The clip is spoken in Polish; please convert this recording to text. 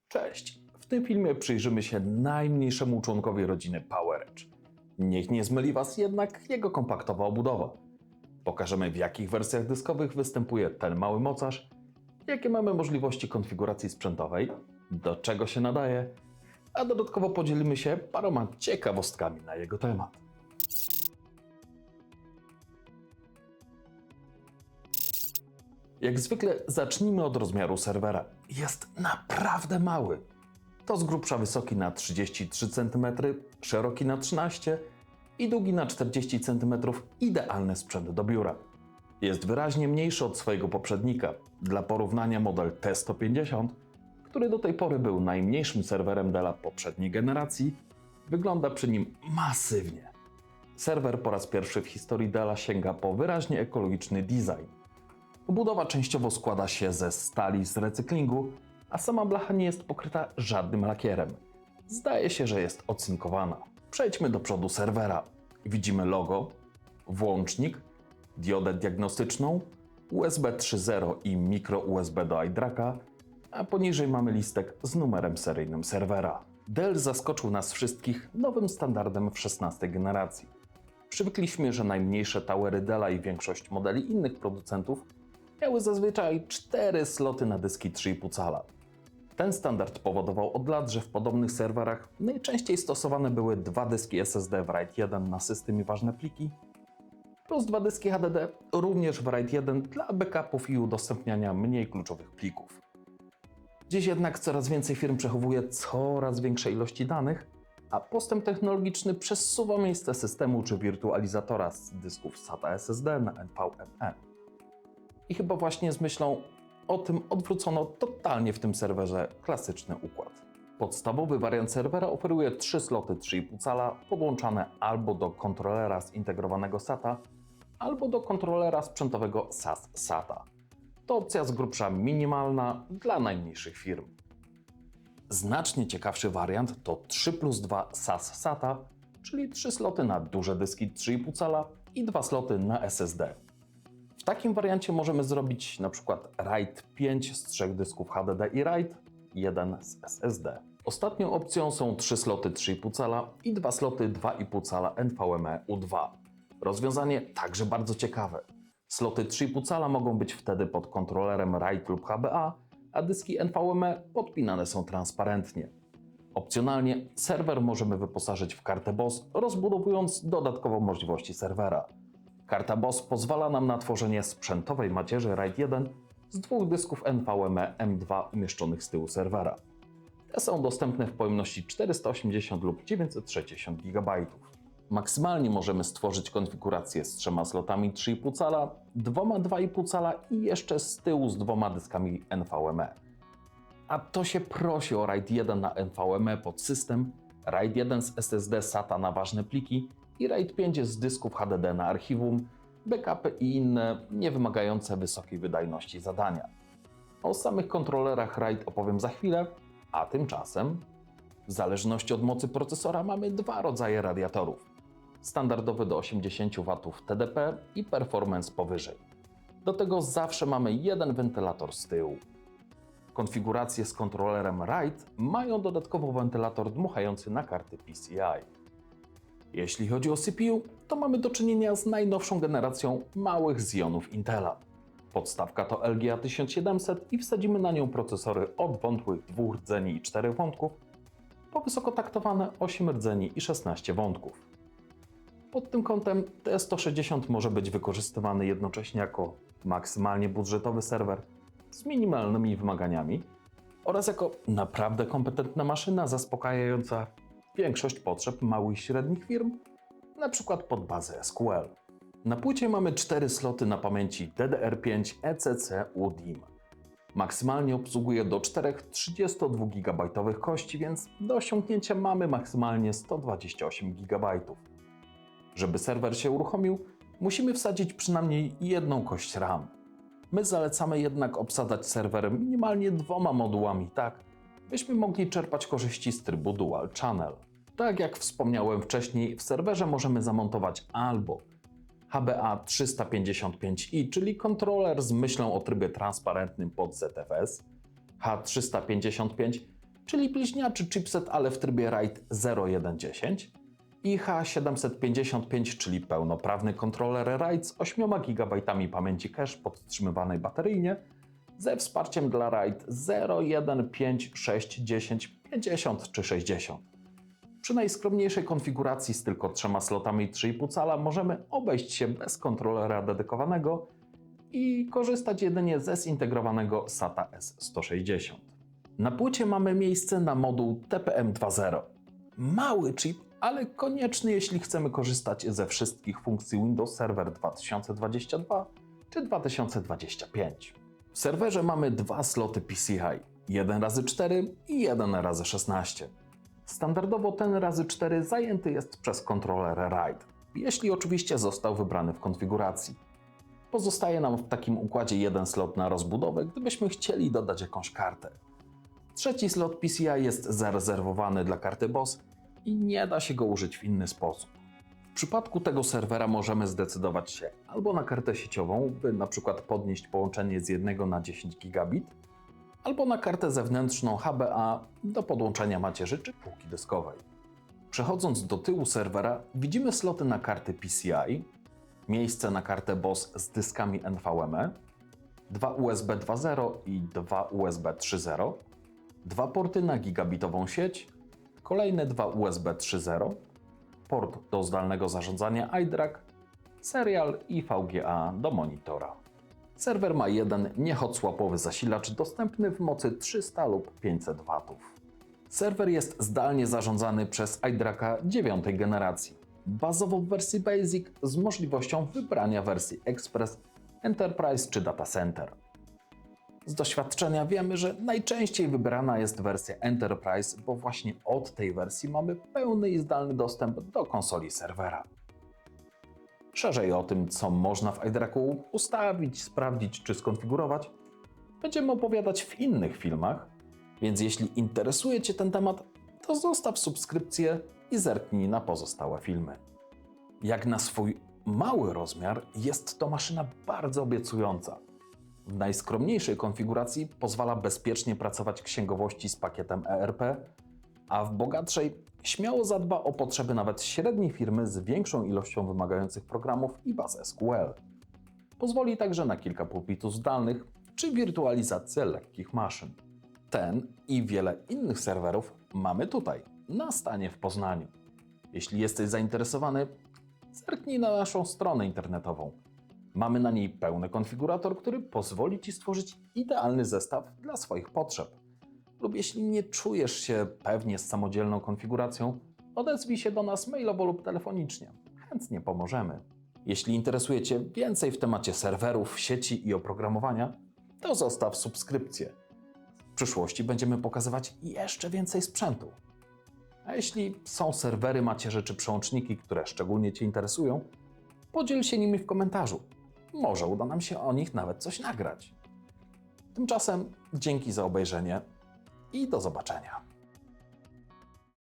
Cześć! W tym filmie przyjrzymy się najmniejszemu członkowi rodziny PowerEdge. Niech nie zmyli Was jednak jego kompaktowa obudowa. Pokażemy, w jakich wersjach dyskowych występuje ten mały mocarz, jakie mamy możliwości konfiguracji sprzętowej, do czego się nadaje, a dodatkowo podzielimy się paroma ciekawostkami na jego temat. Jak zwykle zacznijmy od rozmiaru serwera. Jest naprawdę mały. To z grubsza wysoki na 33 cm, szeroki na 13 i długi na 40 cm. Idealny sprzęt do biura. Jest wyraźnie mniejszy od swojego poprzednika. Dla porównania model T150, który do tej pory był najmniejszym serwerem Della poprzedniej generacji, wygląda przy nim masywnie. Serwer po raz pierwszy w historii Della sięga po wyraźnie ekologiczny design. Obudowa częściowo składa się ze stali z recyklingu, a sama blacha nie jest pokryta żadnym lakierem. Zdaje się, że jest ocynkowana. Przejdźmy do przodu serwera. Widzimy logo, włącznik, diodę diagnostyczną, USB 3.0 i micro USB do iDraka, a poniżej mamy listek z numerem seryjnym serwera. Dell zaskoczył nas wszystkich nowym standardem w 16 generacji. Przywykliśmy, że najmniejsze towery Della i większość modeli innych producentów miały zazwyczaj 4 sloty na dyski 3,5 cala. Ten standard powodował od lat, że w podobnych serwerach najczęściej stosowane były 2 dyski SSD w RAID 1 na system i ważne pliki, plus 2 dyski HDD również w RAID 1 dla backupów i udostępniania mniej kluczowych plików. Dziś jednak coraz więcej firm przechowuje coraz większe ilości danych, a postęp technologiczny przesuwa miejsce systemu czy wirtualizatora z dysków SATA SSD na NVMe. I chyba właśnie z myślą o tym odwrócono totalnie w tym serwerze klasyczny układ. Podstawowy wariant serwera oferuje 3 sloty 3,5 cala podłączane albo do kontrolera zintegrowanego SATA, albo do kontrolera sprzętowego SAS SATA. To opcja z grubsza minimalna dla najmniejszych firm. Znacznie ciekawszy wariant to 3+2 SAS SATA, czyli 3 sloty na duże dyski 3,5 cala i 2 sloty na SSD. W takim wariancie możemy zrobić np. RAID 5 z 3 dysków HDD i RAID 1 z SSD. Ostatnią opcją są 3 sloty 3,5 cala i 2 sloty 2,5 cala NVMe U2. Rozwiązanie także bardzo ciekawe. Sloty 3,5 cala mogą być wtedy pod kontrolerem RAID lub HBA, a dyski NVMe podpinane są transparentnie. Opcjonalnie serwer możemy wyposażyć w kartę BOS, rozbudowując dodatkowo możliwości serwera. Karta BOS pozwala nam na tworzenie sprzętowej macierzy RAID 1 z 2 dysków NVMe M2 umieszczonych z tyłu serwera. Te są dostępne w pojemności 480 lub 960 GB. Maksymalnie możemy stworzyć konfigurację z 3 slotami 3,5 cala, 2 2,5 cala i jeszcze z tyłu z 2 dyskami NVMe. A to się prosi o RAID 1 na NVMe pod system, RAID 1 z SSD SATA na ważne pliki i RAID 5 z dysków HDD na archiwum, backupy i inne niewymagające wysokiej wydajności zadania. O samych kontrolerach RAID opowiem za chwilę, a tymczasem w zależności od mocy procesora mamy 2 rodzaje radiatorów. Standardowy do 80 W TDP i performance powyżej. Do tego zawsze mamy jeden wentylator z tyłu. Konfiguracje z kontrolerem RAID mają dodatkowo wentylator dmuchający na karty PCI. Jeśli chodzi o CPU, to mamy do czynienia z najnowszą generacją małych Xeonów Intela. Podstawka to LGA 1700 i wsadzimy na nią procesory od wątłych 2 rdzeni i 4 wątków, po wysokotaktowane 8 rdzeni i 16 wątków. Pod tym kątem T160 może być wykorzystywany jednocześnie jako maksymalnie budżetowy serwer z minimalnymi wymaganiami oraz jako naprawdę kompetentna maszyna zaspokajająca większość potrzeb małych i średnich firm, np. pod bazę SQL. Na płycie mamy 4 sloty na pamięci DDR5 ECC UDIM. Maksymalnie obsługuje do 4 32 GB kości, więc do osiągnięcia mamy maksymalnie 128 GB. Żeby serwer się uruchomił, musimy wsadzić przynajmniej jedną kość RAM. My zalecamy jednak obsadzać serwer minimalnie 2 modułami tak, byśmy mogli czerpać korzyści z trybu Dual Channel. Tak jak wspomniałem wcześniej, w serwerze możemy zamontować albo HBA 355i, czyli kontroler z myślą o trybie transparentnym pod ZFS, H355, czyli bliźniaczy chipset, ale w trybie RAID 0110 i H755, czyli pełnoprawny kontroler RAID z 8 GB pamięci cache podtrzymywanej bateryjnie ze wsparciem dla RAID 0, 1, 5, 6, 10, 50 czy 60. Przy najskromniejszej konfiguracji z tylko 3 slotami 3,5 cala możemy obejść się bez kontrolera dedykowanego i korzystać jedynie ze zintegrowanego SATA S160. Na płycie mamy miejsce na moduł TPM 2.0. Mały chip, ale konieczny, jeśli chcemy korzystać ze wszystkich funkcji Windows Server 2022 czy 2025. W serwerze mamy 2 sloty PCI, 1x4 i 1x16. Standardowo ten razy 4 zajęty jest przez kontroler RAID, jeśli oczywiście został wybrany w konfiguracji. Pozostaje nam w takim układzie jeden slot na rozbudowę, gdybyśmy chcieli dodać jakąś kartę. Trzeci slot PCI jest zarezerwowany dla karty BOSS i nie da się go użyć w inny sposób. W przypadku tego serwera możemy zdecydować się albo na kartę sieciową, by np. podnieść połączenie z 1 na 10 gigabit, albo na kartę zewnętrzną HBA do podłączenia macierzy czy półki dyskowej. Przechodząc do tyłu serwera, widzimy sloty na karty PCI, miejsce na kartę BOSS z dyskami NVMe, 2 USB 2.0 i 2 USB 3.0, 2 porty na gigabitową sieć, kolejne 2 USB 3.0, port do zdalnego zarządzania iDRAC, serial i VGA do monitora. Serwer ma jeden nie-hot-swapowy zasilacz dostępny w mocy 300 lub 500 W. Serwer jest zdalnie zarządzany przez iDRAC'a 9. generacji, bazowo w wersji Basic z możliwością wybrania wersji Express, Enterprise czy Data Center. Z doświadczenia wiemy, że najczęściej wybierana jest wersja Enterprise, bo właśnie od tej wersji mamy pełny i zdalny dostęp do konsoli serwera. Szerzej o tym, co można w iDRAC'u ustawić, sprawdzić czy skonfigurować, będziemy opowiadać w innych filmach, więc jeśli interesuje Cię ten temat, to zostaw subskrypcję i zerknij na pozostałe filmy. Jak na swój mały rozmiar jest to maszyna bardzo obiecująca. W najskromniejszej konfiguracji pozwala bezpiecznie pracować księgowości z pakietem ERP, a w bogatszej śmiało zadba o potrzeby nawet średniej firmy z większą ilością wymagających programów i baz SQL. Pozwoli także na kilka pulpitów zdalnych czy wirtualizację lekkich maszyn. Ten i wiele innych serwerów mamy tutaj, na stanie w Poznaniu. Jeśli jesteś zainteresowany, zerknij na naszą stronę internetową. Mamy na niej pełny konfigurator, który pozwoli Ci stworzyć idealny zestaw dla swoich potrzeb. Lub jeśli nie czujesz się pewnie z samodzielną konfiguracją, odezwij się do nas mailowo lub telefonicznie. Chętnie pomożemy. Jeśli interesuje Cię więcej w temacie serwerów, sieci i oprogramowania, to zostaw subskrypcję. W przyszłości będziemy pokazywać jeszcze więcej sprzętu. A jeśli są serwery, macierze czy przełączniki, które szczególnie Cię interesują, podziel się nimi w komentarzu. Może uda nam się o nich nawet coś nagrać. Tymczasem dzięki za obejrzenie i do zobaczenia.